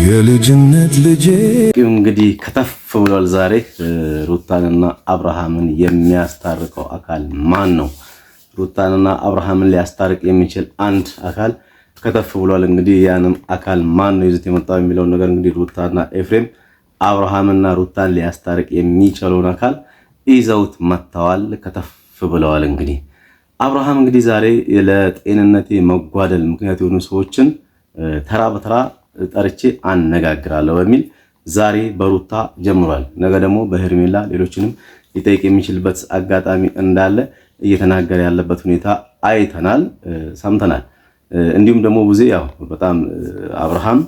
የልጅነት ልጄ እንግዲህ ከተፍ ብሏል። ዛሬ ሩታንና አብርሃምን የሚያስታርቀው አካል ማን ነው? ሩታንና አብርሃምን ሊያስታርቅ የሚችል አንድ አካል ከተፍ ብሏል። እንግዲህ ያንም አካል ማን ነው ይዘት የመጣው የሚለው ነገር እንግዲህ ሩታና ኤፍሬም አብርሃምና ሩታን ሊያስታርቅ የሚችለውን አካል ይዘውት መጥተዋል። ከተፍ ብለዋል። እንግዲህ አብርሃም እንግዲህ ዛሬ ለጤንነቴ መጓደል ምክንያት የሆኑ ሰዎችን ተራ በተራ ጠርቼ አነጋግራለሁ በሚል ዛሬ በሩታ ጀምሯል። ነገ ደግሞ በሄርሜላ ሌሎችንም ሊጠይቅ የሚችልበት አጋጣሚ እንዳለ እየተናገረ ያለበት ሁኔታ አይተናል፣ ሰምተናል። እንዲሁም ደግሞ ቡዜ ያው በጣም አብርሃም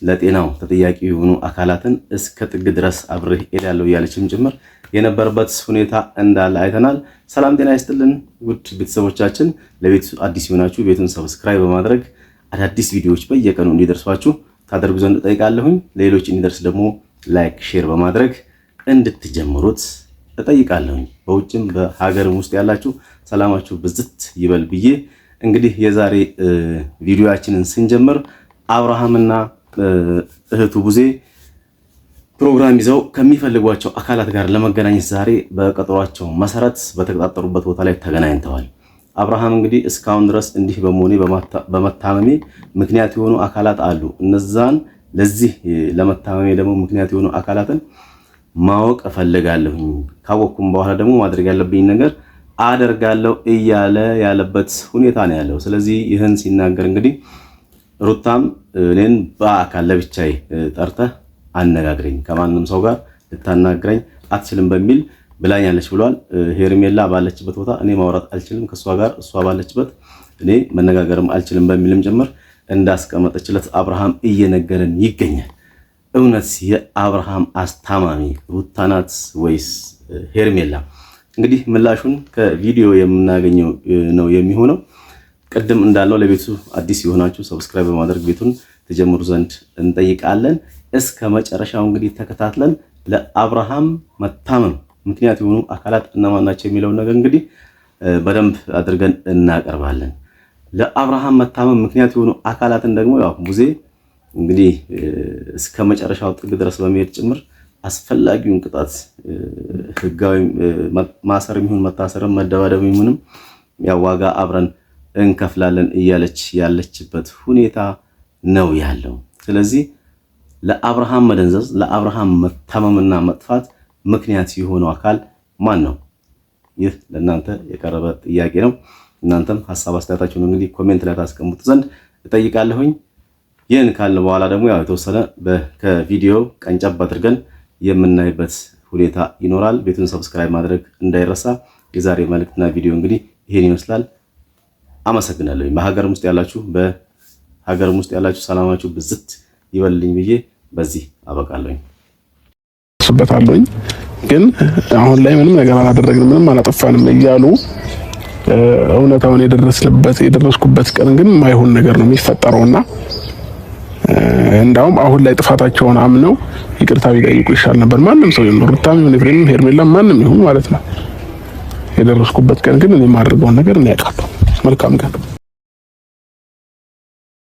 ለጤናው ተጠያቂ የሆኑ አካላትን እስከ ጥግ ድረስ አብሬህ እሄዳለሁ እያለችም ጭምር የነበረበት ሁኔታ እንዳለ አይተናል። ሰላም ጤና ይስጥልን ውድ ቤተሰቦቻችን፣ ለቤቱ አዲስ የሆናችሁ ቤቱን ሰብስክራይብ በማድረግ አዳዲስ ቪዲዮዎች በየቀኑ እንዲደርሷችሁ ታደርጉ ዘንድ እጠይቃለሁኝ። ሌሎች እንዲደርስ ደግሞ ላይክ፣ ሼር በማድረግ እንድትጀምሩት እጠይቃለሁኝ። በውጭም በሀገርም ውስጥ ያላችሁ ሰላማችሁ ብዝት ይበል ብዬ እንግዲህ የዛሬ ቪዲዮአችንን ስንጀምር አብርሃምና እህቱ ቡዜ ፕሮግራም ይዘው ከሚፈልጓቸው አካላት ጋር ለመገናኘት ዛሬ በቀጠሯቸው መሰረት በተቀጣጠሩበት ቦታ ላይ ተገናኝተዋል። አብርሃም እንግዲህ እስካሁን ድረስ እንዲህ በመሆኔ በመታመሜ ምክንያት የሆኑ አካላት አሉ። እነዛን ለዚህ ለመታመሜ ደግሞ ምክንያት የሆኑ አካላትን ማወቅ እፈልጋለሁኝ። ካወቅኩም በኋላ ደግሞ ማድረግ ያለብኝ ነገር አደርጋለሁ እያለ ያለበት ሁኔታ ነው ያለው። ስለዚህ ይህን ሲናገር እንግዲህ ሩታም እኔን በአካል ለብቻዬ ጠርተህ አነጋግረኝ፣ ከማንም ሰው ጋር ልታናግረኝ አትችልም በሚል ብላኛለች ብሏል። ሄርሜላ ባለችበት ቦታ እኔ ማውራት አልችልም ከሷ ጋር፣ እሷ ባለችበት እኔ መነጋገርም አልችልም በሚልም ጭምር እንዳስቀመጠችለት አብርሃም እየነገረን ይገኛል። እውነት የአብርሃም አስታማሚ ሩታ ናት ወይስ ሄርሜላ? እንግዲህ ምላሹን ከቪዲዮ የምናገኘው ነው የሚሆነው። ቅድም እንዳለው ለቤቱ አዲስ የሆናችሁ ሰብስክራይብ በማድረግ ቤቱን ተጀምሩ ዘንድ እንጠይቃለን። እስከ መጨረሻው እንግዲህ ተከታትለን ለአብርሃም መታመም ምክንያት የሆኑ አካላት እነማን ናቸው የሚለውን ነገር እንግዲህ በደንብ አድርገን እናቀርባለን። ለአብርሃም መታመም ምክንያት የሆኑ አካላትን ደግሞ ያው ቡዜ እንግዲህ እስከ መጨረሻው ጥግ ድረስ በመሄድ ጭምር አስፈላጊውን ቅጣት ህጋዊ ማሰርም ይሁን መታሰርም መደባደብም ይሁንም ያው ዋጋ አብረን እንከፍላለን እያለች ያለችበት ሁኔታ ነው ያለው። ስለዚህ ለአብርሃም መደንዘዝ ለአብርሃም መታመምና መጥፋት ምክንያት የሆነው አካል ማን ነው? ይህ ለእናንተ የቀረበ ጥያቄ ነው። እናንተም ሐሳብ አስተያየታችሁን እንግዲህ ኮሜንት ላይ ታስቀምጡ ዘንድ እጠይቃለሁኝ። ይህን ካልን በኋላ ደግሞ ያው የተወሰነ ከቪዲዮ ቀንጨብ አድርገን የምናይበት ሁኔታ ይኖራል። ቤቱን ሰብስክራይብ ማድረግ እንዳይረሳ። የዛሬ መልእክትና ቪዲዮ እንግዲህ ይሄን ይመስላል። አመሰግናለሁ። በሀገርም ውስጥ ያላችሁ ሰላማችሁ ብዝት ይበልልኝ ብዬ በዚህ አበቃለሁኝ። ስበታለሁኝ ግን አሁን ላይ ምንም ነገር አላደረግንም፣ ምንም አላጠፋንም እያሉ እውነታውን የደረስኩበት ቀን ግን ማይሆን ነገር ነው የሚፈጠረውና እንዳውም አሁን ላይ ጥፋታቸውን አምነው ይቅርታ ቢጠይቁ ይሻል ነበር። ማንም ሰው ይሁን ሩታም ይሁን ኤፍሬም ሄርሜላ ማንም ይሁን ማለት ነው። የደረስኩበት ቀን ግን እኔ ማድረገውን ነገር እኔ ያውቃለሁ። መልካም ቀን